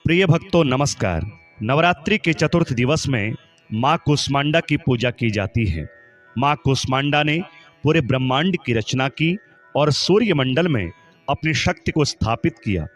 प्रिय भक्तों नमस्कार। नवरात्रि के चतुर्थ दिवस में माँ कुष्मांडा की पूजा की जाती है। माँ कुष्मांडा ने पूरे ब्रह्मांड की रचना की और सूर्य मंडल में अपनी शक्ति को स्थापित किया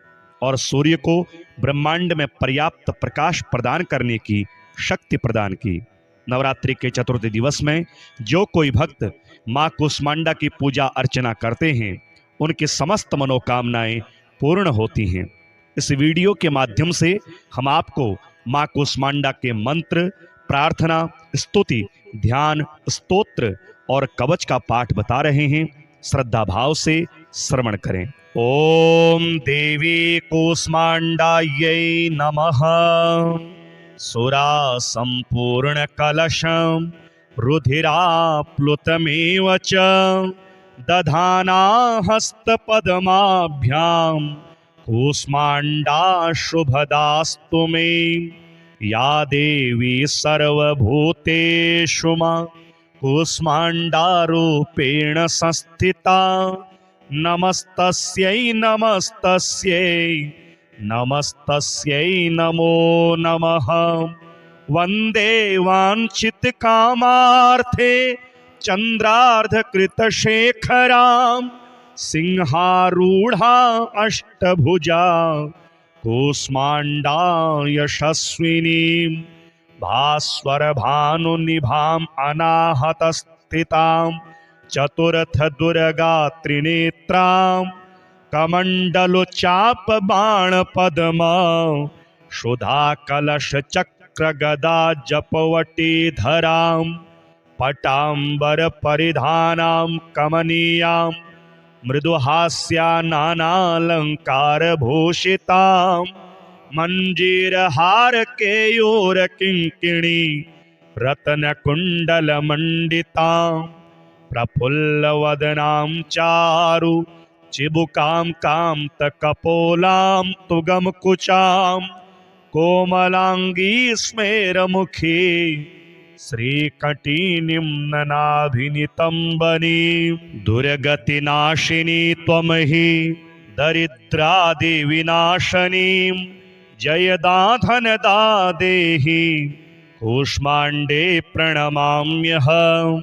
और सूर्य को ब्रह्मांड में पर्याप्त प्रकाश प्रदान करने की शक्ति प्रदान की। नवरात्रि के चतुर्थ दिवस में जो कोई भक्त माँ कुष्मांडा की पूजा अर्चना करते हैं उनकी समस्त मनोकामनाएं पूर्ण होती हैं। इस वीडियो के माध्यम से हम आपको माँ कुष्मांडा के मंत्र, प्रार्थना, स्तुति, ध्यान, स्तोत्र और कवच का पाठ बता रहे हैं। श्रद्धा भाव से श्रवण करें। ओम देवी कुष्मांडायै नमः। सुरा संपूर्ण कलशम रुधिराप्लुतमेव च दधाना हस्तपद्माभ्याम कुष्मांडा शुभदास्तु मे। या देवी सर्वभूतेषु मां कुष्मांडा रूपेण संस्थिता। नमस्तस्यै नमस्तस्यै नमस्तस्यै नमो नमः। वंदे वांछित कामार्थे चंद्रार्धकृतशेखराम् सिंहारूढ़ा अष्टभुजा कुष्मांडा यशस्विनीं भास्वर भानुनिभाम् अनाहतस्थिताम् चतुर्थ दुर्गा त्रिनेत्रां कमंडलोचाप बाण पद्म शुधा कलश चक्र गदा जपवटी धरां पटांबर परिधानां कमनीयां मृदुहास्या नानालंकार भूषितां मंजीरहार केयूर किंकिणी रत्न कुंडल मंडितां प्रफुल्लवदनां चारु चिबुकां कांतकपोलां तुगम कुचां कोमलांगी स्मेरमुखी श्रीकटीनिं ननाभिनितंबनी। दुर्गतिनाशिनी त्वमहि दरिद्रादिविनाशनीं जयदाधनदा देहि कुष्मांडे प्रणमाम्यहम्।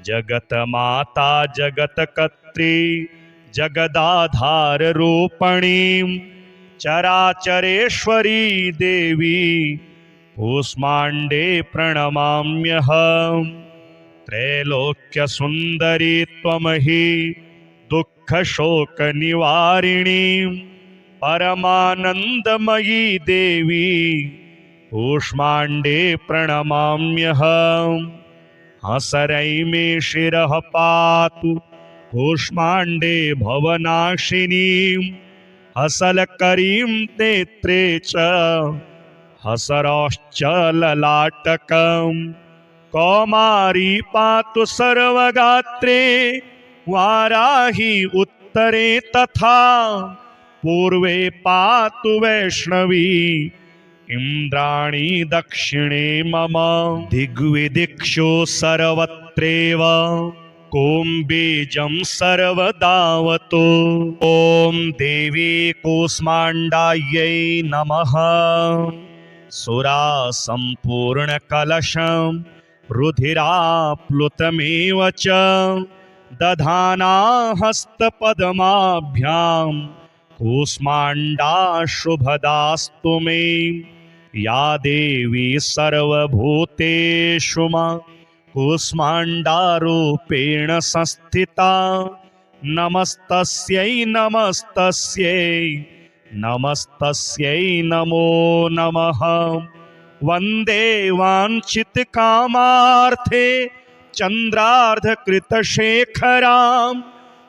जगतमाता जगत्कर्त्री जगदाधार रूपणीं चराचरेश्वरी देवी कुष्मांडे प्रणमाम्यहम्। त्रैलोक्य सुंदरी त्वमहि दुःख शोक निवारिणी परमानंदमयी देवी कुष्मांडे प्रणमाम्यहम्। हसरै मे शिरः पातु कुष्मांडे भवनाशिनीं हसलकरीं नेत्रे च हसरश्च ललाटकं कौमारी पातु सर्वगात्रे वाराही उत्तरे तथा पूर्वे पातु वैष्णवी इंद्राणी दक्षिणे मम। दिग्विदिक्षु सर्वत्रैव बीजं सर्वदावतु। ओम देवी कुष्मांडायै नमः। सुरा संपूर्ण कलशम रुधिराप्लुतमेव च दधाना हस्तपद्माभ्यां कुष्मांडा शुभदास्तु मे। या देवी सर्वभूतेषु मां कुष्मांडा रूपेण संस्थिता। नमस्तस्यै नमस्तस्यै नमस्तस्यै नमो नमः। वंदे वांछित कामार्थे चंद्रार्धकृतशेखरां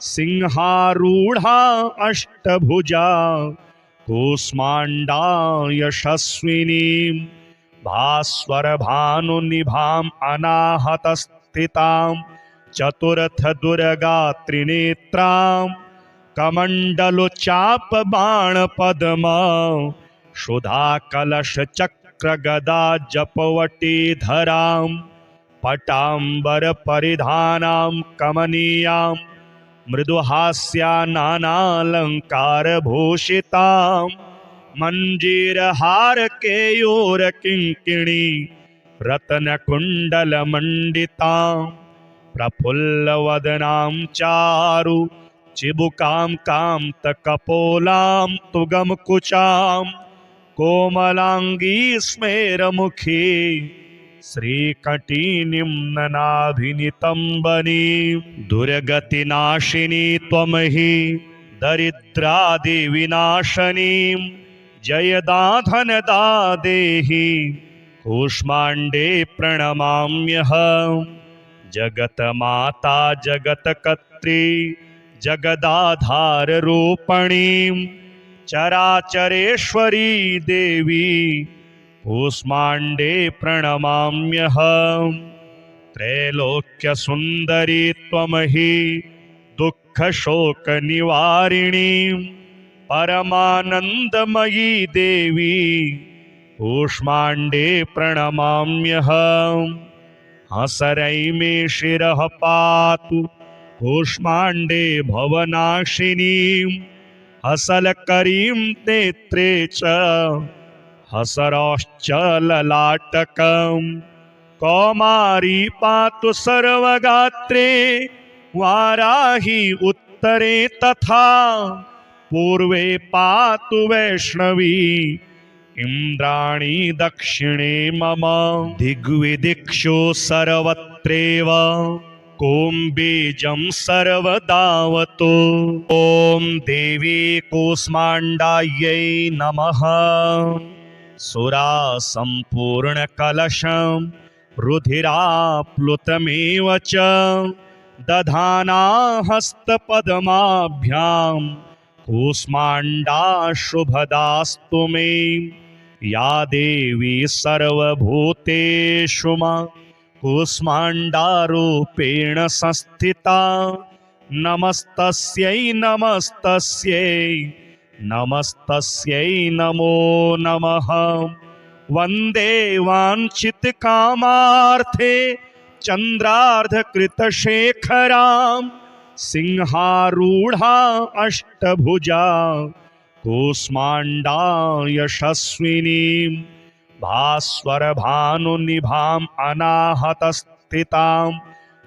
सिंहारूढ़ा अष्टभुजा कुष्मांडा यशस्विनीं भास्वर भानुनिभाम् अनाहतस्थितां चतुर्थ दुर्गा त्रिनेत्रां कमंडलोचाप बाण पद्म शुधा कलश चक्र गदा जपवटी धरां पटांबर परिधानां कमनीयां मृदुहास्या नानालंकार भूषितां मंजीर हार केयूर किंकिणी रत्न कुंडल मंडिता प्रफुल्ल वदनां चारु चिबुकां कांत कपोलां तुगम कुचां कोमलांगी स्मेरमुखी श्रीकटीनिं ननाभिनितंबनी दुर्गतिनाशिनी त्वमहि दरिद्रादिविनाशनी जयदाधनदा देहि कूष्माण्डे प्रणमाम्यहम् जगतमाता जगत्कर्त्री जगदाधाररूपिणी चराचरेश्वरी देवी कूष्माण्डे प्रणमाम्यहम् त्रैलोक्यसुन्दरी त्वमहि दुःखशोकनिवारिणी परमानन्दमयी देवी कूष्माण्डे प्रणमाम्यहम् हसरै मे शिरः पातु कूष्माण्डे भवनाशिनी हसलकरीं नेत्रे च हसरश्च ललाटकम् कौमारी पातु सर्वगात्रे वाराही उत्तरे तथा पूर्वे पातु वैष्णवी इंद्राणी दक्षिणे मम दिग्विदिक्षु सर्वत्रैव कौम्बीजं सर्वदावतु ॐ देवी कूष्माण्डायै नमः सुरा सम्पूर्णकलशं रुधिराप्लुतमेव च दधाना हस्तपद्माभ्यां कूष्माण्डा शुभदास्तु मे या देवी सर्वभूतेषु कूष्माण्डारूपेण संस्थिता नमस्तस्यै नमस्तस्यै नमस्तस्यै नमो नमः वन्दे वाञ्छितकामार्थे चन्द्रार्धकृतशेखरां सिंहारूढा अष्टभुजा कूष्माण्डा यशस्विनीं भास्वरभानुनिभाम् अनाहतस्थितां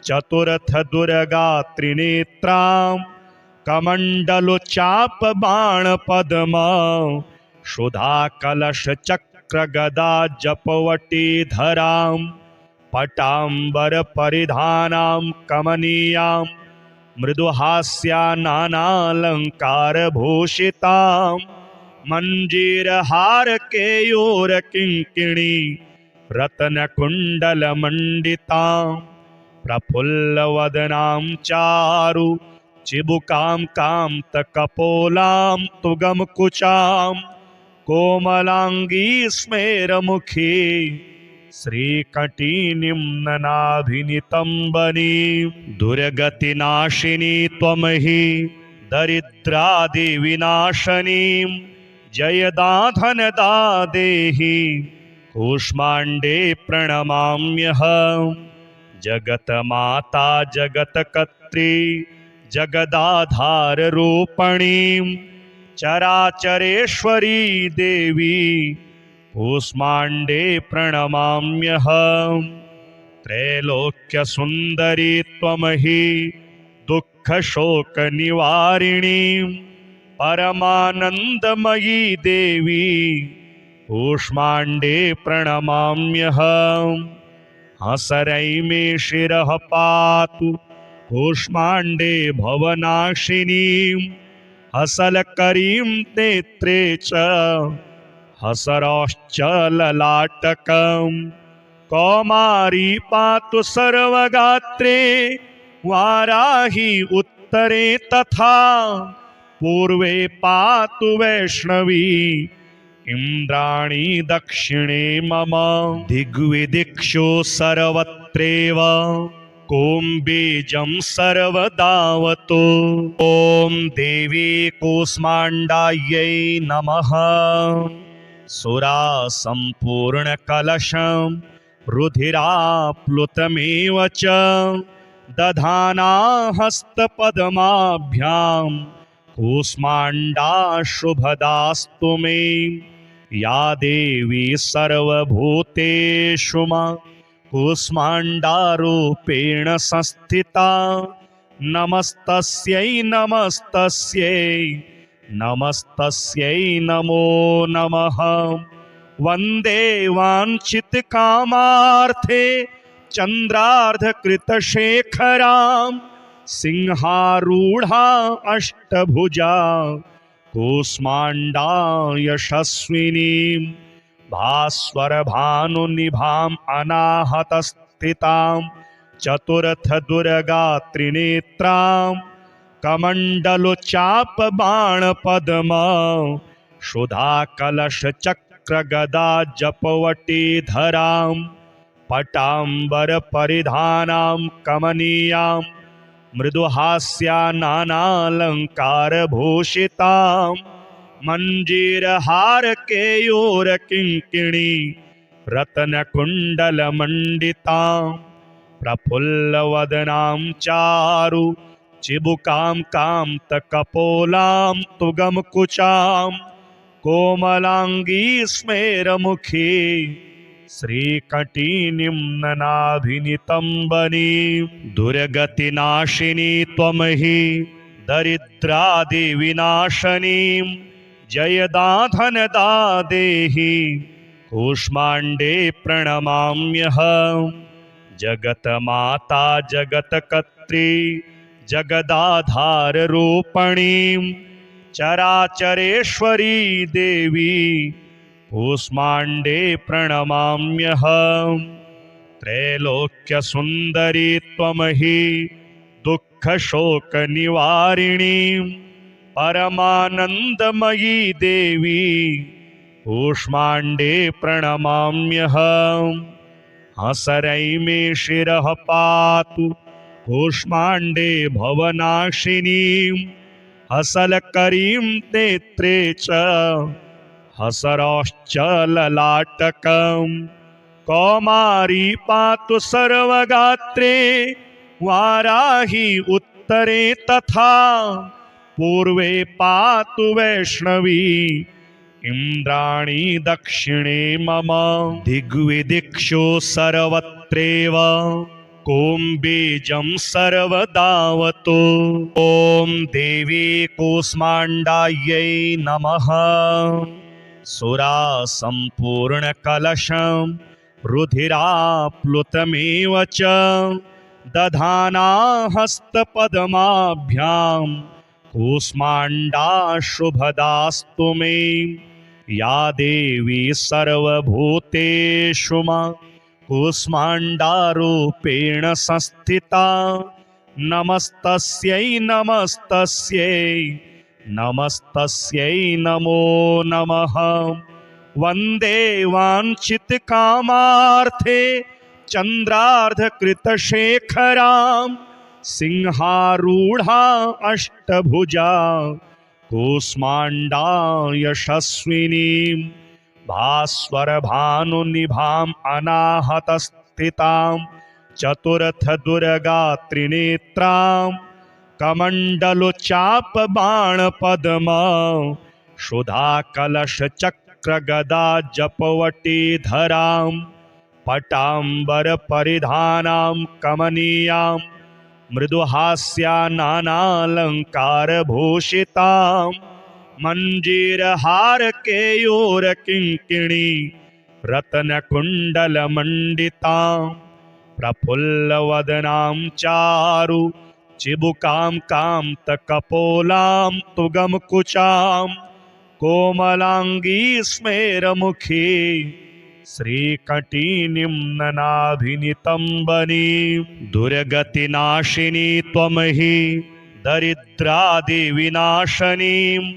चतुर्थदुर्गा त्रिनेत्रां कमण्डलुचापबाणपद्मा सुधाकलशचक्रगदा जपवटीधरां पटाम्बरपरिधानां कमनीयां मृदुहास्या नानालङ्कारभूषितां मञ्जीरहारकेयूरकिङ्किणी रत्नकुण्डलमण्डितां प्रफुल्लवदनां चारु चिबुकां कान्तकपोलां तुगमकुचां कोमलांगी स्मेरमुखी श्रीकटीनिं ननाभिनितंबनी दुर्गतिनाशिनी त्वमहि दरिद्रादिविनाशनी जयदाधनदा देहि कूष्माण्डे प्रणमाम्यहम् जगतमाता जगत्कर्त्री जगदाधाररूपिणी चराचरेश्वरी देवी कूष्माण्डे प्रणमाम्यहम् त्रैलोक्यसुन्दरी त्वमहि दुःखशोकनिवारिणी परमानन्दमयी देवी कूष्माण्डे प्रणमाम्यहम् हसरै मे शिरः पातु कूष्माण्डे भवनाशिनी हसलकरीं नेत्रे च हसरश्च ललाटकम् कौमारी पातु सर्वगात्रे वाराही उत्तरे तथा पूर्वे पातु वैष्णवी इंद्राणी दक्षिणे मम दिग्विदिक्षु सर्वत्रैव कौम्बीजं सर्वदावतु ॐ देवी कूष्माण्डायै नमः सुरा सम्पूर्णकलशं रुधिराप्लुतमेव च दधाना हस्तपद्माभ्यां कूष्माण्डा शुभदास्तु मे। या देवी सर्वभूतेषु मा कूष्माण्डारूपेण संस्थिता। नमस्तस्यै नमस्तस्यै नमस्तस्यै नमो नमः। वन्दे वाञ्छितकामार्थे चन्द्रार्धकृतशेखरां। सिंहारूढा अष्टभुजा कूष्माण्डा यशस्विनीं। भास्वरभानुनिभाम् अनाहतस्थितां चतुर्थदुर्गात्रिनेत्रां। कमण्डलुचापबाणपद्मा सुधाकलशचक्रगदा जपवटीधरां। पटाम्बरपरिधानां कमनीयां मृदुहास्या नानालङ्कारभूषितां। मञ्जीरहारकेयूरकिङ्किणी रत्नकुण्डलमण्डितां। प्रफुल्लवदनां चारु चिबुकां कान्तकपोलां तुगमकुचां। कोमलाङ्गी स्मेरमुखी श्रीकटीनिं ननाभिनितम्बनीं। दुर्गतिनाशिनी त्वमहि दरिद्रादिविनाशनीं। जयदाधनदा देहि कूष्माण्डे प्रणमाम्यहम्। जगतमाता जगत्कर्त्री जगदाधाररूपिणीं। चराचरेश्वरी देवी कूष्माण्डे प्रणमाम्यहम्। त्रैलोक्यसुन्दरी त्वमहि दुःखशोकनिवारिणीं। परमानन्दमयी देवी कूष्माण्डे प्रणमाम्यहम्। हसरै मे शिरः पातु कूष्माण्डे भवनाशिनीं। हसलकरीं नेत्रे च हसरश्च ललाटकम्। कौमारी पातु सर्वगात्रे वाराही उत्तरे तथा। पूर्वे पातु वैष्णवी इन्द्राणी दक्षिणे मम। दिग्विदिक्षु सर्वत्रैव कौम्बीजं सर्वदावतु। ॐ देवी कूष्माण्डायै नमः। सुरासम्पूर्णकलशं रुधिराप्लुतमेव च दधाना हस्तपद्माभ्यां। कूष्माण्डा शुभदास्तु मे। या देवी सर्वभूतेषु मा कूष्माण्डारूपेण संस्थिता। नमस्तस्यै नमस्तस्यै नमस्तस्यै नमो नमः। वन्दे वाञ्छितकामार्थे चन्द्रार्धकृतशेखरां। सिंहारूढा अष्टभुजा कूष्माण्डा यशस्विनीं। भास्वरभानुनिभाम् अनाहतस्थितां चतुर्थदुर्गात्रिनेत्रां। कमण्डलुचापबाणपद्मा सुधाकलशचक्रगदा जपवटीधरां। पटाम्बरपरिधानां कमनीयां मृदुहास्या नानालङ्कारभूषितां। मञ्जीरहारकेयूरकिङ्किणी रत्नकुण्डलमण्डितां। प्रफुल्लवदनां चारु चिबुकां कान्तकपोलां तुगमकुचां। कोमलाङ्गी स्मेरमुखी श्रीकटीनिं ननाभिनितम्बनीं। दुर्गतिनाशिनी त्वमहि दरिद्रादिविनाशनीं।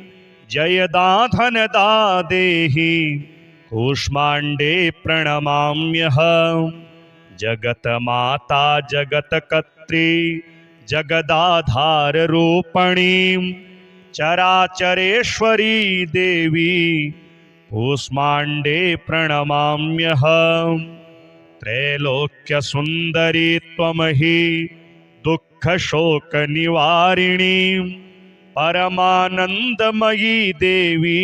जयदाधनदा देहि कूष्माण्डे प्रणमाम्यहम्। जगतमाता जगत्कर्त्री जगदाधाररूपिणीं। चराचरेश्वरी देवी कूष्माण्डे प्रणमाम्यहम्। त्रैलोक्यसुन्दरी त्वमहि दुःखशोकनिवारिणीं। परमानन्दमयी देवी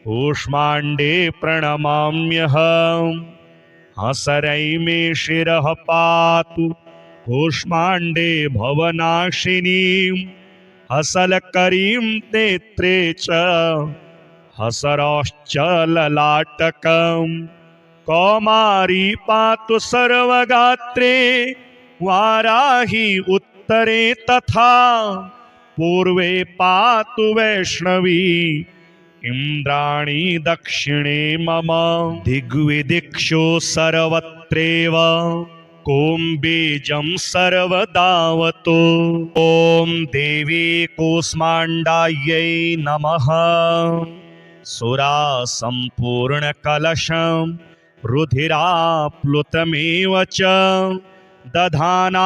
कूष्माण्डे प्रणमाम्यहम् हसरै मे शिरः पातु कूष्माण्डे भवनाशिनीं हसलकरीं नेत्रे च हसरश्च ललाटकम् कौमारी पातु सर्वगात्रे वाराही उत्तरे तथा पूर्वे पातु वैष्णवी इंद्राणी दक्षिणे मम दिग्विदिक्षो सर्वत्रेव कोम्बीजं सर्वदावतो ॐ देवी कूष्माण्डायै नमः सुरा सम्पूर्णकलशं रुधिराप्लुतमेव च दधाना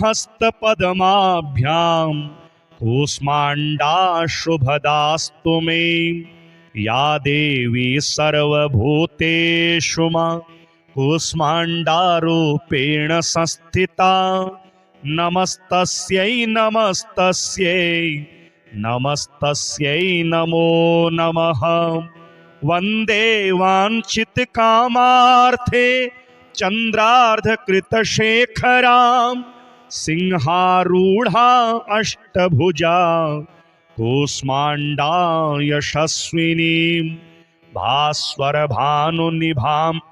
हस्तपद्माभ्यां कूष्माण्डा शुभदास्तु मे या देवी सर्वभूतेषु कूष्माण्डारूपेण संस्थिता नमस्तस्यै नमस्तस्यै नमस्तस्यै नमो नमः वन्दे वाञ्छितकामार्थे चन्द्रार्धकृतशेखरां सिंहारूढा अष्टभुजा कूष्माण्डा यशस्विनीं भास्वरभानुनिभाम्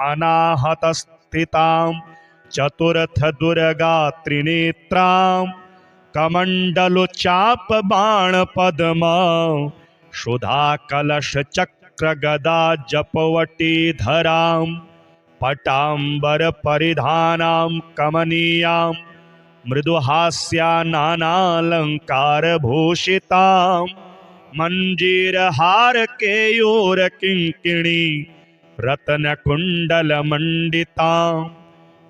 अनाहतस्थितां चतुर्थदुर्गात्रिनेत्रां कमण्डलुचापबाणपद्मा क्षुधाकलशचक्रगदा जपवटीधरां पटाम्बरपरिधानां कमनीयां मृदुहास्यानानालङ्कारभूषितां मञ्जीरहारकेयूरकिङ्किणी रत्नकुण्डलमण्डितां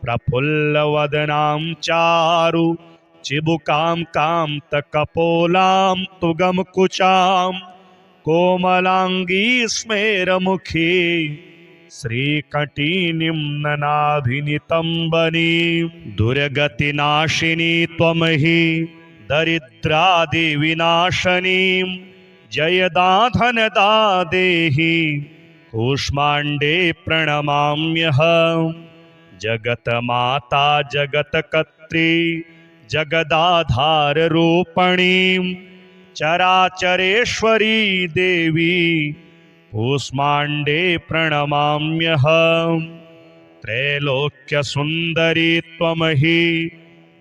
प्रफुल्लवदनां चारु चिबुकां कान्तकपोलां तुगमकुचां कोमलाङ्गी स्मेरमुखी श्रीकटिनिम्ननाभिनितम्बनीं दुर्गतिनाशिनी त्वमहि दरिद्रादिविनाशनीं जयदाधनदा देहि कूष्माण्डे प्रणमाम्यहम् जगतमाता जगत्कर्त्री जगदाधाररूपिणीं चराचरेश्वरी देवी कूष्माण्डे प्रणमाम्यहम् त्रैलोक्यसुन्दरी त्वमहि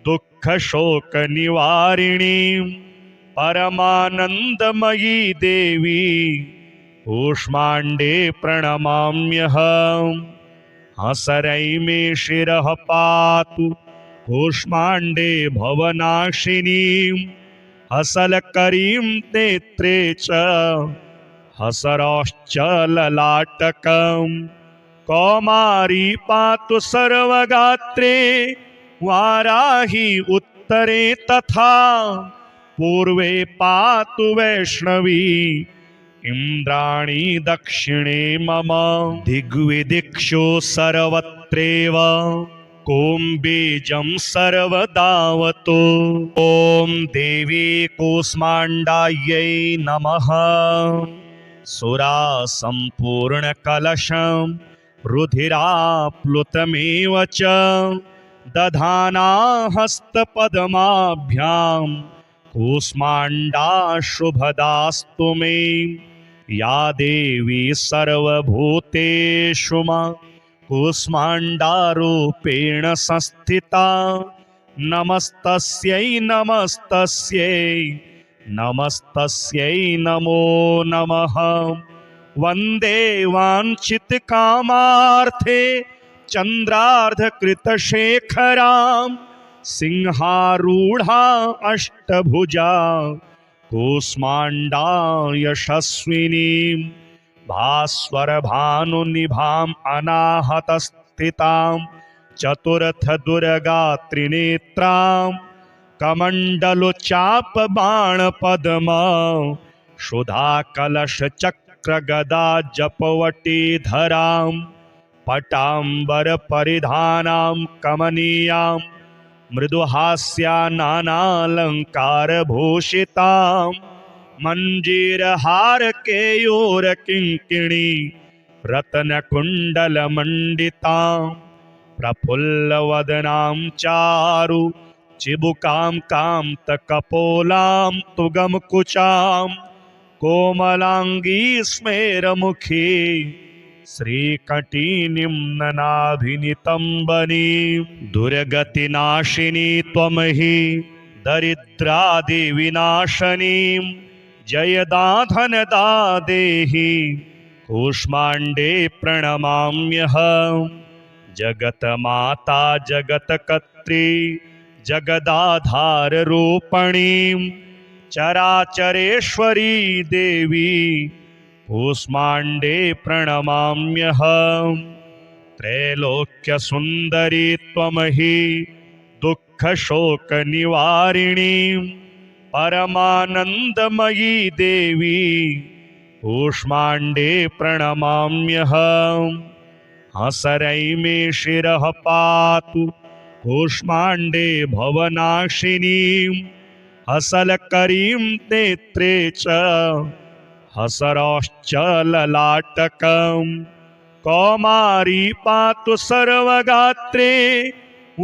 दुःखशोकनिवारिणीं परमानन्दमयी देवी कूष्माण्डे प्रणमाम्यहम् हसरै मे शिरः पातु कूष्माण्डे भवनाशिनीं हसलकरीं नेत्रे च हसरश्च ललाटकम् कौमारी पातु सर्वगात्रे वाराही उत्तरे तथा पूर्वे पातु वैष्णवी इंद्राणी दक्षिणे मम दिग्विदिक्षो सर्वत्रेव कोम्बीजं सर्वदावतो ॐ देवी कूष्माण्डायै नमः सुरा सम्पूर्णकलशं रुधिराप्लुतमेव च दधाना हस्तपद्माभ्यां कूष्माण्डा शुभदास्तु मे या देवी सर्वभूतेषु कूष्माण्डारूपेण संस्थिता नमस्तस्यै नमस्तस्यै नमस्तस्यै नमो नमः वन्दे वाञ्छितकामार्थे चन्द्रार्धकृतशेखरां सिंहारूढा अष्टभुजा कूष्माण्डा यशस्विनीं भास्वरभानुनिभाम् अनाहतस्थितां चतुर्थदुर्गात्रिनेत्रां कमण्डलुचापबाणपद्मा क्षुधाकलशचक्रगदा जपवटीधरां पटाम्बरपरिधानां कमनीयां मृदुहास्यानानालङ्कारभूषितां मंजीर हार केयूर किंकिणी रत्न कुंडल मंडितां प्रफुल्ल वदनां चारु चिबुकां कांतकपोलां तुगम कुचां कोमलांगी स्मेरमुखी श्रीकटीनिं ननाभिनितम्बनी दुर्गतिनाशिनी त्वमहि दरिद्रादिविनाशनीं जयदाधनदा देहि कूष्माण्डे प्रणमाम्यहं जगतमाता जगत्कर्त्री जगदाधाररूपिणीं चराचरेश्वरी देवी कूष्माण्डे प्रणमाम्यहं त्रैलोक्यसुन्दरी त्वमहि दुःखशोकनिवारिणीं परमानन्दमयी देवी कूष्माण्डे प्रणमाम्यहं हसरै मे शिरः पातु कूष्माण्डे भवनाशिनीं हसलकरीं नेत्रे च हसरश्च ललाटकं कौमारी पातु सर्वगात्रे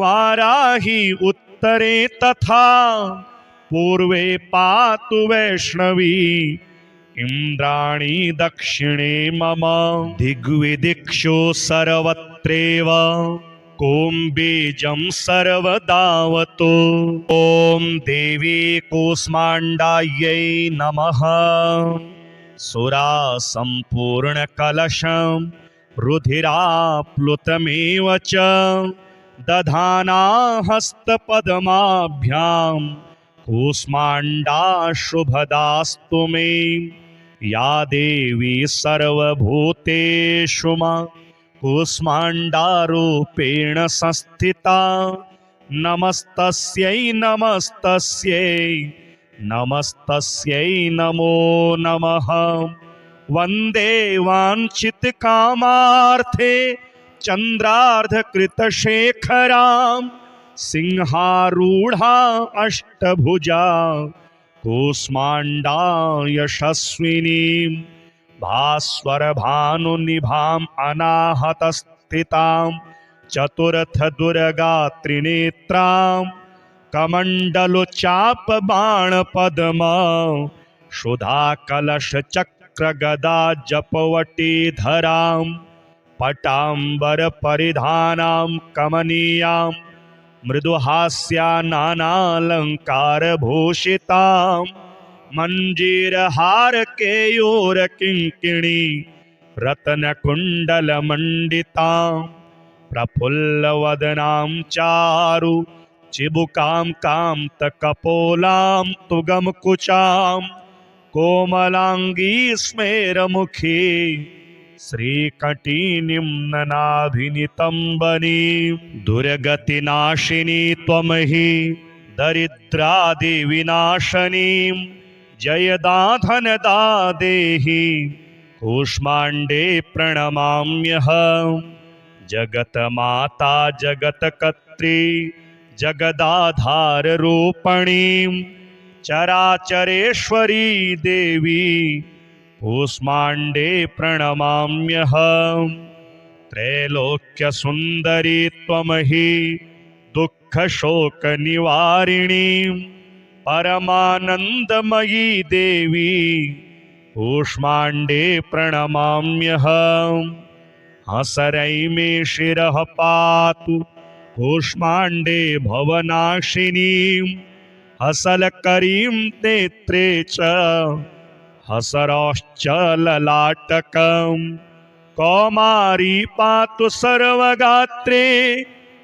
वाराही उत्तरे तथा पूर्वे पातु वैष्णवी इंद्राणी दक्षिणे मम दिग्विदिक्षु सर्वत्रैव कोऽम्बीजं सर्वदावतु ॐ देवी कूष्माण्डायै नमः सुरासम्पूर्णकलशं रुधिराप्लुतमेव च दधाना हस्तपद्माभ्यां कूष्माण्डा शुभदास्तु मे या देवी सर्वभूतेषु कूष्माण्डारूपेण संस्थिता नमस्तस्यै नमस्तस्यै नमस्तस्यै नमो नमः वन्दे वाञ्छितकामार्थे चन्द्रार्धकृतशेखरां सिंहारूढा अष्टभुजा कूष्माण्डा यशस्विनीं भास्वरभानुनिभाम् अनाहतस्थितां चतुर्थदुर्गा त्रिनेत्रां कमण्डलुचापबाणपद्मा सुधाकलशचक्रगदा जपवटीधरां पटाम्बरपरिधानां कमनीयां मृदुहास्या नानालङ्कारभूषितां मञ्जीरहारकेयूरकिङ्किणी रत्नकुण्डलमण्डितां प्रफुल्लवदनां चारु चिबुकां कान्तकपोलां तुगमकुचां कोमलांगी स्मेरमुखी श्रीकटीनिं ननाभिनितम्बनी दुर्गतिनाशिनी त्वमहि दरिद्रादिविनाशनीं जयदाधनदा देहि कूष्माण्डे प्रणमाम्यहं जगतमाता जगत्कर्त्री जगदाधाररूपिणीं चराचरेश्वरी देवी कूष्माण्डे प्रणमाम्यहं त्रैलोक्यसुन्दरी त्वमहि दुःखशोकनिवारिणीं परमानन्दमयी देवी कूष्माण्डे प्रणमाम्यहं हसरै मे शिरः पातु कूष्माण्डे भवनाशिनीं हसलकरीं नेत्रे च हसरश्च ललाटकं कौमारी पातु सर्वगात्रे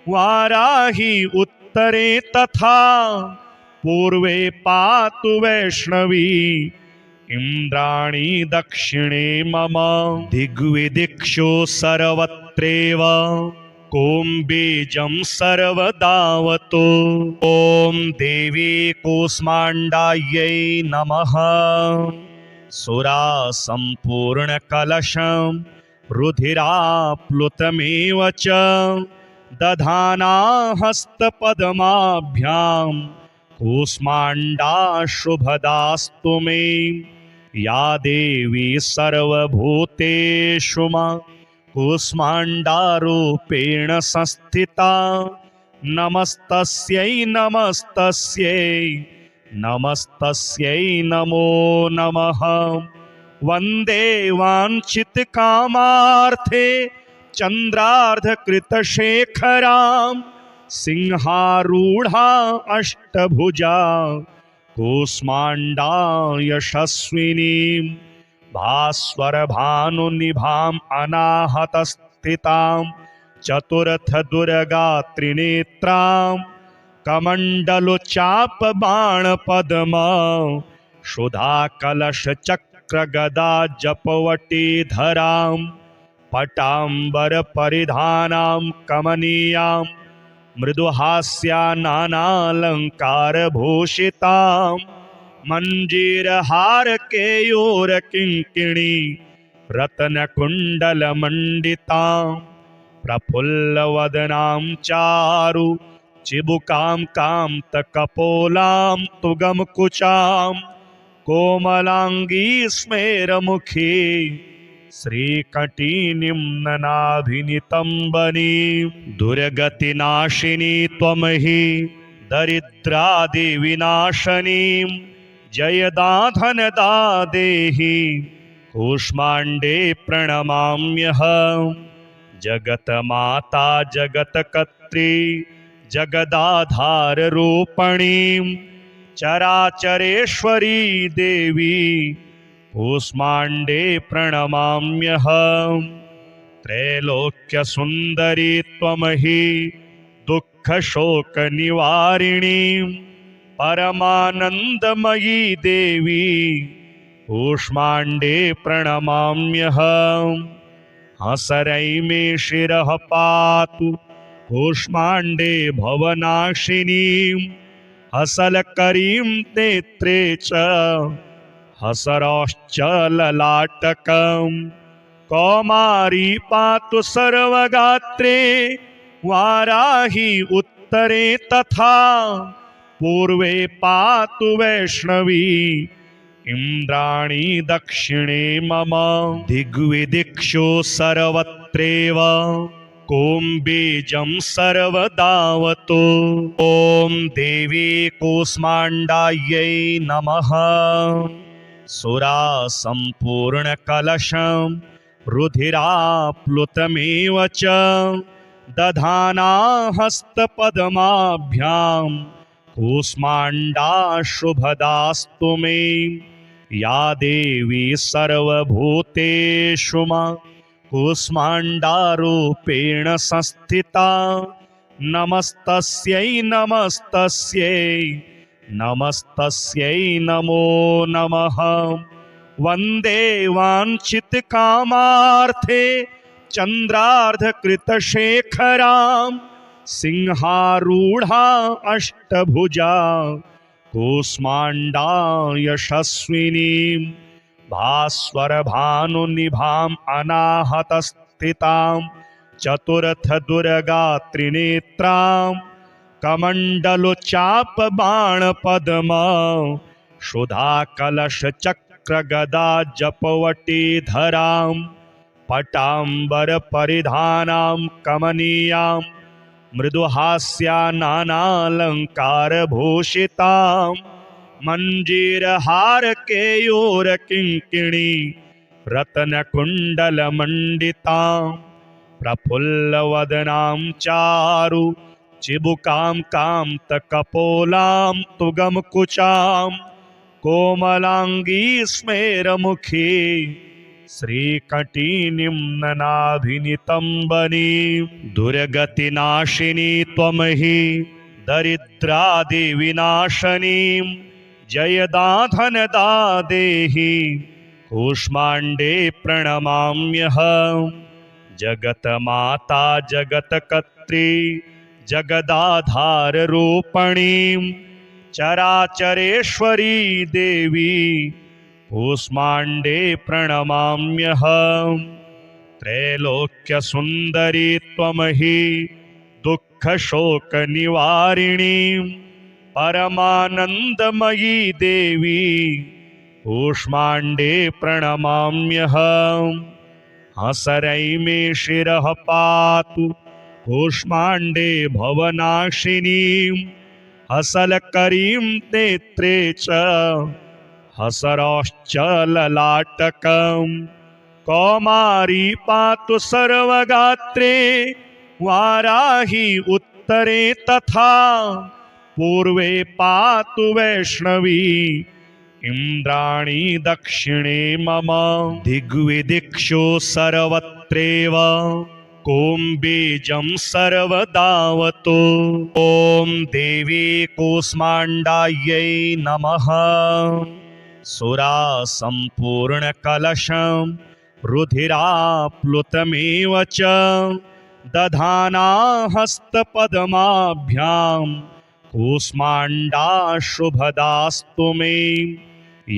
वाराही उत्तरे तथा पूर्वे पातु वैष्णवी इंद्राणी दक्षिणे मम दिग्विदिक्षु सर्वत्रैव कोऽम्बीजं सर्वदावतु ॐ देवी कूष्माण्डायै नमः सुरासम्पूर्णकलशं रुधिराप्लुतमेव च दधाना हस्तपद्माभ्यां कूष्माण्डा शुभदास्तु मे, या देवी सर्वभूतेषु मा कूष्माण्डारूपेण संस्थिता। नमस्तस्यै नमस्तस्यै नमस्तस्यै नमो नमः। वन्दे वाञ्छितकामार्थे चन्द्रार्धकृतशेखरां, सिंहारूढा अष्टभुजा कूष्माण्डा यशस्विनीं, भास्वरभानुनिभाम् अनाहतस्थितां, चतुर्थदुर्गा त्रिनेत्रां, कमण्डलुचापबाणपद्मा सुधाकलशचक्रगदा जपवटीधरां, पटाम्बरपरिधानां कमनीयां, मृदुहास्यानालङ्कारभूषितां, मञ्जीरहारकेयूरकिङ्किणी रत्नकुण्डलमण्डितां, प्रफुल्लवदनां चारु चिबुकां कान्तकपोलां तुगमकुचां, कोमलाङ्गी स्मेरमुखी श्रीकटिनिम्ननाभिनितम्बनी। दुर्गतिनाशिनी त्वमहि दरिद्रादिविनाशनीं, जयदाधनदा देहि कूष्माण्डे प्रणमाम्यहम्। जगतमाता जगत्कर्त्री जगदाधाररूपिणीं, चराचरेश्वरी देवी कूष्माण्डे प्रणमाम्यहम्। त्रैलोक्यसुन्दरी त्वमहि दुःखशोकनिवारिणीं, परमानन्दमयी देवी कूष्माण्डे प्रणमाम्यहम्। हसरै मे शिरः पातु कूष्माण्डे भवनाशिनीं, हसलकरीं नेत्रे च हसरश्च ललाटकम्, कौमारी पातु सर्वगात्रे, वाराही उत्तरे तथा, पूर्वे पातु वैष्णवी, इन्द्राणी दक्षिणे मम। दिग्विदिक्षु सर्वत्रैव कौम्बीजं सर्वदावतु। ॐ देवी कूष्माण्डायै नमः। सुरासम्पूर्णकलशं रुधिराप्लुतमेव च, दधाना हस्तपद्माभ्यां कूष्माण्डा शुभदास्तु मे, या देवी सर्वभूतेषु मा कूष्माण्डारूपेण संस्थिता। नमस्तस्यै नमस्तस्यै नमस्तस्यै नमो नमः। वन्दे वाञ्छितकामार्थे चन्द्रार्धकृतशेखरां, सिंहारूढा अष्टभुजा कूष्माण्डा यशस्विनीं, भास्वरभानुनिभाम् अनाहतस्थितां, चतुर्थदुर्गा त्रिनेत्रां, कमण्डलुचापबाणपद्मा सुधाकलशचक्रगदा जपवटीधरां, पटाम्बरपरिधानां कमनीयां, मृदुहास्यानालङ्कारभूषितां, मञ्जीरहारकेयूरकिङ्किणी रत्नकुण्डलमण्डितां, प्रफुल्लवदनां चारु चिबुकां कान्तकपोलां तुगमकुचां, कोमलाङ्गी स्मेरमुखी श्रीकटिनिम्ननाभिनितम्बनी। दुर्गतिनाशिनी त्वमहि दरिद्रादिविनाशनीं, जयदाधनदा देहि कूष्माण्डे प्रणमाम्यहम्। जगतमाता जगत्कर्त्री जगदाधाररूपिणीं, चराचरेश्वरी देवी कूष्माण्डे प्रणमाम्यहम्। त्रैलोक्यसुन्दरी त्वमहि दुःखशोकनिवारिणीं, परमानन्दमयी देवी कूष्माण्डे प्रणमाम्यहम् हसरै मे शिरः पातु कूष्माण्डे भवनाशिनीं हसलकरीं नेत्रे च हसरश्च ललाटकम् कौमारी पातु सर्वगात्रे वाराही उत्तरे तथा पूर्वे पातु वैष्णवी इंद्राणी दक्षिणे मम दिग्विदिक्षु सर्वत्रेव बीजं सर्वदावतु ॐ देवी कूष्माण्डायै नमः सुरा सम्पूर्णकलशं रुधिराप्लुतमेव च दधाना हस्तपद्माभ्यां कूष्माण्डा शुभदास्तु मे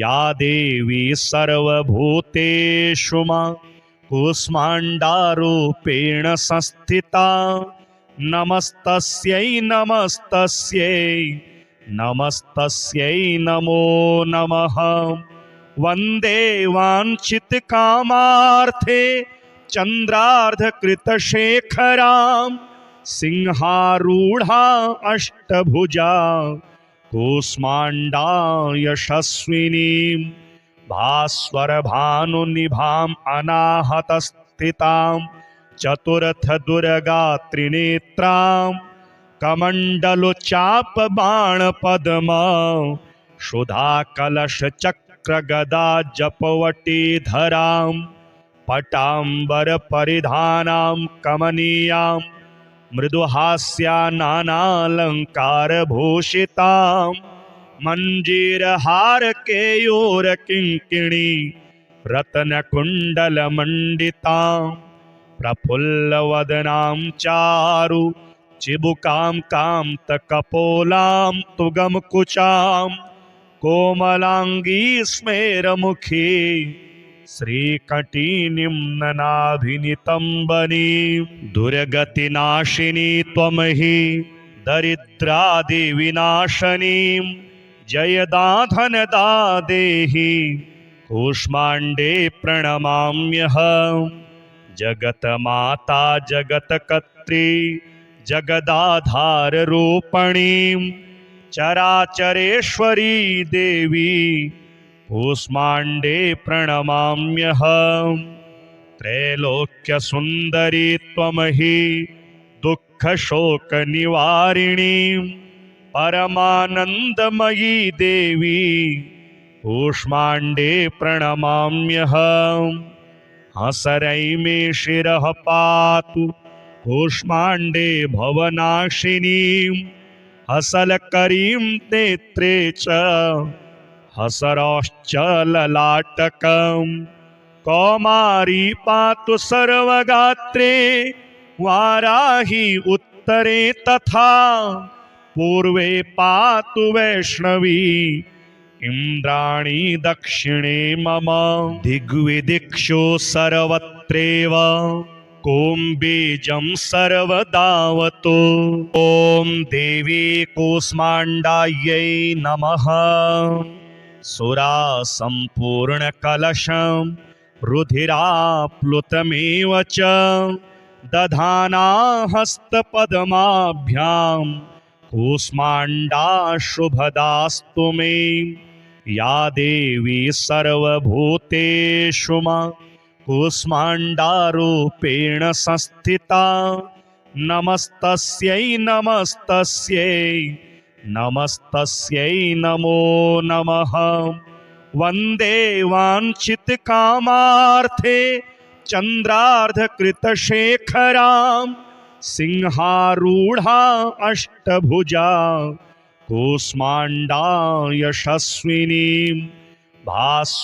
या देवी सर्वभूतेषु कूष्माण्डारूपेण संस्थिता नमस्तस्यै नमस्तस्यै नमस्तस्यै नमो नमः वन्दे वाञ्छितकामार्थे चन्द्रार्धकृतशेखरां सिंहारूढा अष्टभुजा कूष्माण्डा यशस्विनीं भास्वरभानुनिभाम् अनाहतस्थितां चतुर्थदुर्गा त्रिनेत्रां कमण्डलुचापबाणपद्मा क्षुधाकलशचक्रगदा जपवटीधरां पटाम्बरपरिधानां कमनीयां मृदुहास्या नानालङ्कारभूषितां मञ्जीरहारकेयूरकिङ्किणी रत्नकुण्डलमण्डितां प्रफुल्लवदनां चारु चिबुकां कान्तकपोलां तुगमकुचां कोमलाङ्गी स्मेरमुखी श्रीकटिनिम्ननाभिनितम्बनी दुर्गतिनाशिनी त्वमहि दरिद्रादिविनाशनीं जयदाधनदा देहि कूष्माण्डे प्रणमाम्यहम् जगतमाता जगत्कर्त्री जगदाधाररूपिणीं चराचरेश्वरी देवी कूष्माण्डे प्रणमाम्यहम् त्रैलोक्यसुन्दरी त्वमहि दुःखशोकनिवारिणीं परमानन्दमयी देवी कूष्माण्डे प्रणमाम्यहम् हसरै मे शिरः पातु कूष्माण्डे भवनाशिनीं हसलकरीं नेत्रे च हसरश्च ललाटकम् कौमारी पातु सर्वगात्रे वाराही उत्तरे तथा पूर्वे पातु वैष्णवी इंद्राणी दक्षिणे मम दिग्विदिक्षु सर्वत्रेव बीजं सर्वदावतु ॐ देवी कूष्माण्डायै नमः सुरा सम्पूर्णकलशं रुधिराप्लुतमेव च दधाना हस्तपद्माभ्यां कूष्माण्डा शुभदास्तु मे या देवी सर्वभूतेषु कूष्माण्डारूपेण संस्थिता नमस्तस्यै नमस्तस्यै नमस्तस्यै नमो नमः वन्दे वाञ्छितकामार्थे चन्द्रार्धकृतशेखरां सिंहारूढा अष्टभुजा कूष्माण्डा यशस्विनीं भास्वरभानुनिभाम्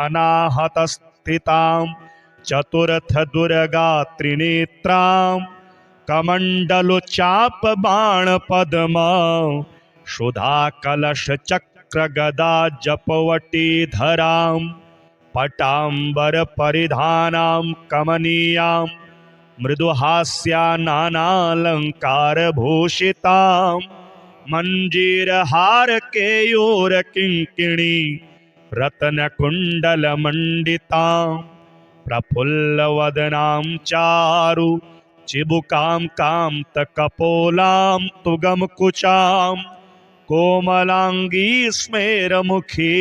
अनाहतस्थितां चतुर्थदुर्गा त्रिनेत्रां कमण्डलुचापबाणपद्मा क्षुधाकलशचक्रगदा जपवटीधरां पटाम्बरपरिधानां कमनीयां मृदुहास्या नानालङ्कारभूषितां मंजीर हार केयूर किंकिणी रत्न कुंडल मंडितां प्रफुल्ल वदनां चारु चिबुकां कांतकपोलां तुगम कुचां कोमलांगी स्मेरमुखी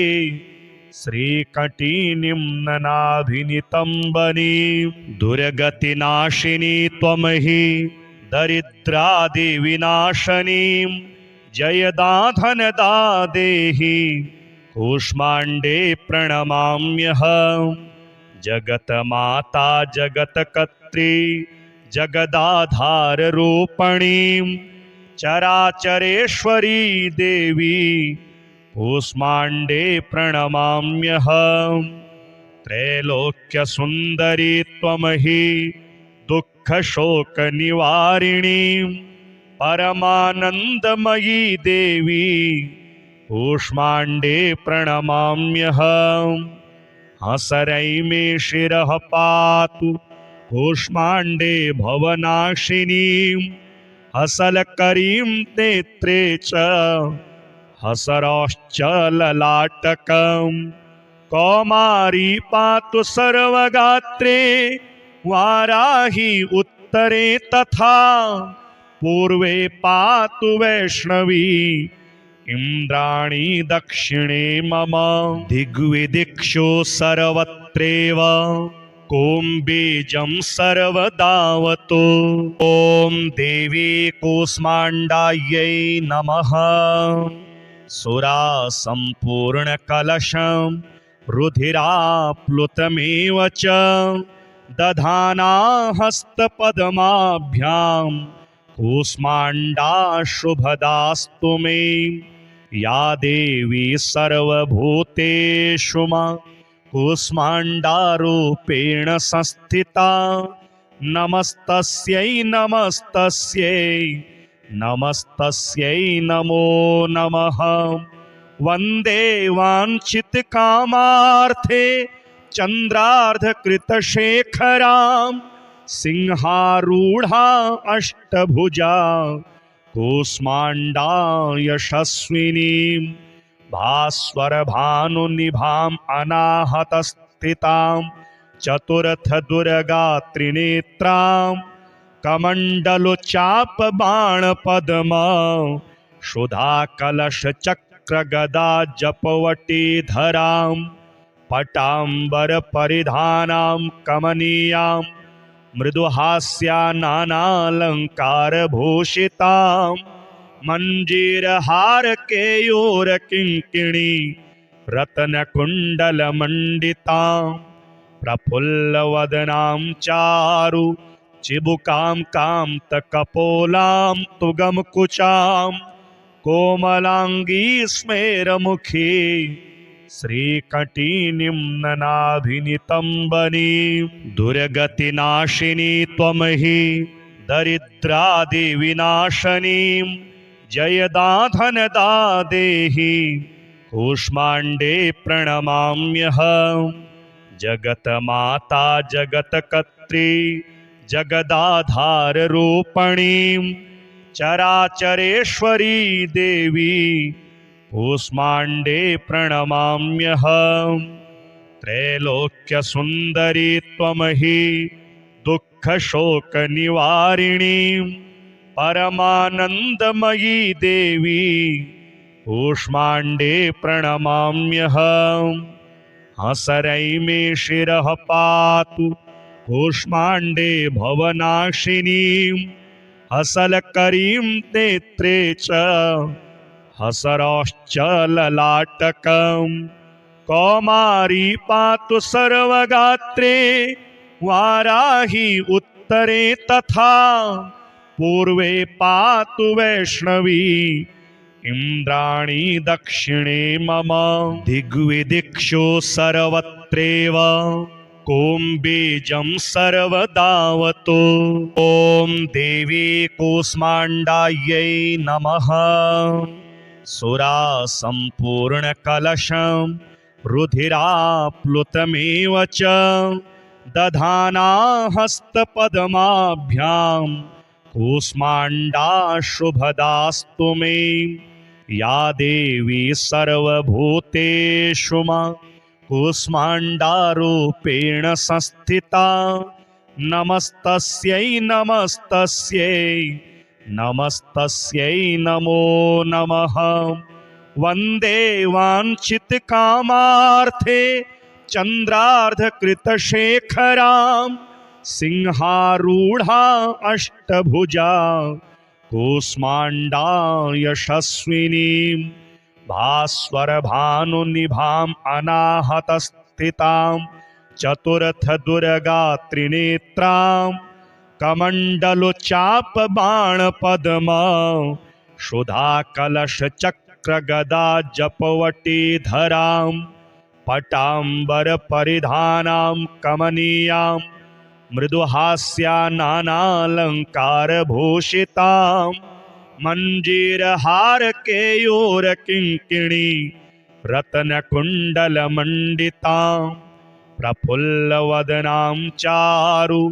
श्रीकटीनिं ननाभिनितंबनी दुर्गतिनाशिनी त्वमहि दरिद्रादिविनाशनी जयदाधनदा देहि कूष्माण्डे प्रणमाम्यहम् जगतमाता जगत्कर्त्री जगदाधाररूपिणीं चराचरेश्वरी देवी कूष्माण्डे प्रणमाम्यहम् त्रैलोक्यसुन्दरी त्वमहि दुःखशोकनिवारिणीं परमानन्दमयी देवी कूष्माण्डे प्रणमाम्यहम् हसरै मे शिरः पातु कूष्माण्डे भवनाशिनीं हसलकरीं नेत्रे च हसरश्च ललाटकम् कौमारी पातु सर्वगात्रे वाराही उत्तरे तथा पूर्वे पातु वैष्णवी इंद्राणी दक्षिणे मम दिग्विदिक्षु सर्वत्रैव कोऽम्बीजं सर्वदावतु ॐ देवी कूष्माण्डायै नमः सुरा सम्पूर्णकलशं रुधिराप्लुतमेव च दधाना हस्तपद्माभ्यां कूष्माण्डा शुभदास्तु मे या देवी सर्वभूतेषु कूष्माण्डारूपेण संस्थिता नमस्तस्यै नमस्तस्यै नमस्तस्यै नमो नमः वन्दे वाञ्छितकामार्थे चन्द्रार्धकृतशेखरां सिंहारूढा अष्टभुजा कूष्माण्डा यशस्विनीं भास्वरभानुनिभाम् अनाहतस्थितां चतुर्थदुर्गात्रिनेत्रां कमण्डलुचापबाणपद्मा सुधाकलशचक्रगदा जपवटीधरां पटाम्बरपरिधानां कमनीयां मृदुहास्या नानालङ्कारभूषितां मञ्जीरहार केयूरकिङ्किणी रत्नकुण्डलमण्डितां प्रफुल्लवदनां चारु चिबुकां कान्तकपोलां तुगमकुचां कोमलांगी स्मेरमुखी श्रीकटीनिं ननाभिनितंबनी दुर्गतिनाशिनी त्वमहि दरिद्रादिविनाशनीं जयदाधनदा देहि कूष्माण्डे प्रणमाम्यहम् जगतमाता जगत्कर्त्री जगदाधाररूपिणीं चराचरेश्वरी देवी कूष्माण्डे प्रणमाम्यहम् त्रैलोक्यसुन्दरी त्वमहि दुःखशोकनिवारिणीं परमानन्दमयी देवी कूष्माण्डे प्रणमाम्यहम् हसरै मे शिरः पातु कूष्माण्डे भवनाशिनीं हसलकरीं नेत्रे च हसरश्च ललाटकम् कौमारी पातु सर्वगात्रे वाराही उत्तरे तथा पूर्वे पातु वैष्णवी इंद्राणी दक्षिणे मम दिग्विदिक्षु सर्वत्रैव कोऽम्बीजं सर्वदावतु ॐ देवी कूष्माण्डायै नमः सुरा सम्पूर्णकलशं रुधिराप्लुतमेव च दधाना हस्तपद्माभ्यां कूष्माण्डा शुभदास्तु मे या देवी सर्वभूतेषु मा कूष्माण्डारूपेण संस्थिता नमस्तस्यै नमस्तस्यै नमस्तस्यै नमो नमः। वन्दे वाञ्छितकामार्थे चन्द्रार्धकृतशेखरां सिंहारूढा अष्टभुजा कूष्माण्डा यशस्विनीं भास्वरभानुनिभाम् अनाहतस्थितां चतुर्थदुर्गा त्रिनेत्रां कमण्डलुचापबाणपद्मा सुधाकलशचक्रगदा जपवटीधरां पटाम्बरपरिधानां कमनीयां मृदुहास्या नानालङ्कारभूषितां मञ्जीरहारकेयूरकिङ्किणी रत्नकुण्डलमण्डितां प्रफुल्लवदनां चारु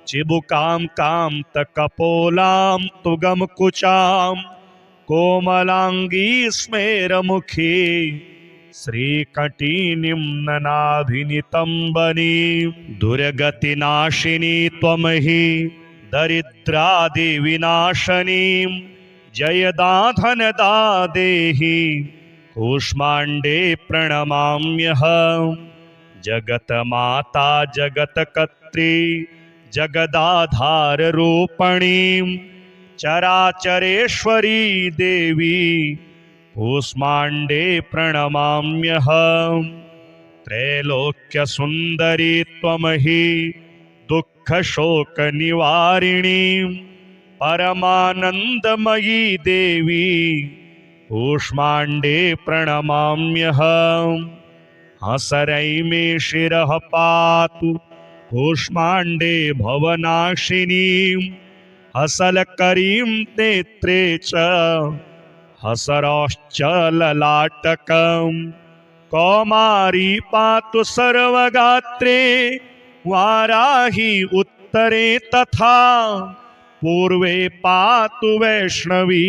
चिबुकां कान्तकपोलां तुगमकुचां कोमलाङ्गी स्मेरमुखी श्रीकटिनिम्ननाभिनितम्बनी दुर्गतिनाशिनी त्वमहि दरिद्रादिविनाशनीं जयदाधनदा देहि कूष्माण्डे प्रणमाम्यहं। जगतमाता जगत्कर्त्री जगदाधाररूपिणीं चराचरेश्वरी देवी कूष्माण्डे प्रणमाम्यहं। त्रैलोक्यसुन्दरी त्वमहि दुःखशोकनिवारिणीं परमानन्दमयी देवी कूष्माण्डे प्रणमाम्यहं। हसरै मे शिरः पातु कूष्माण्डे भवनाशिनीं हसलकरीं नेत्रे च हसरश्च ललाटकं कौमारी पातु सर्वगात्रे वाराही उत्तरे तथा पूर्वे पातु वैष्णवी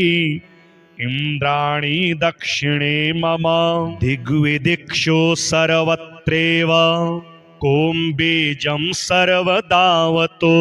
इन्द्राणी दक्षिणे मम दिग्विदिक्षु सर्वत्रैव कों बीजं सर्वदावतु।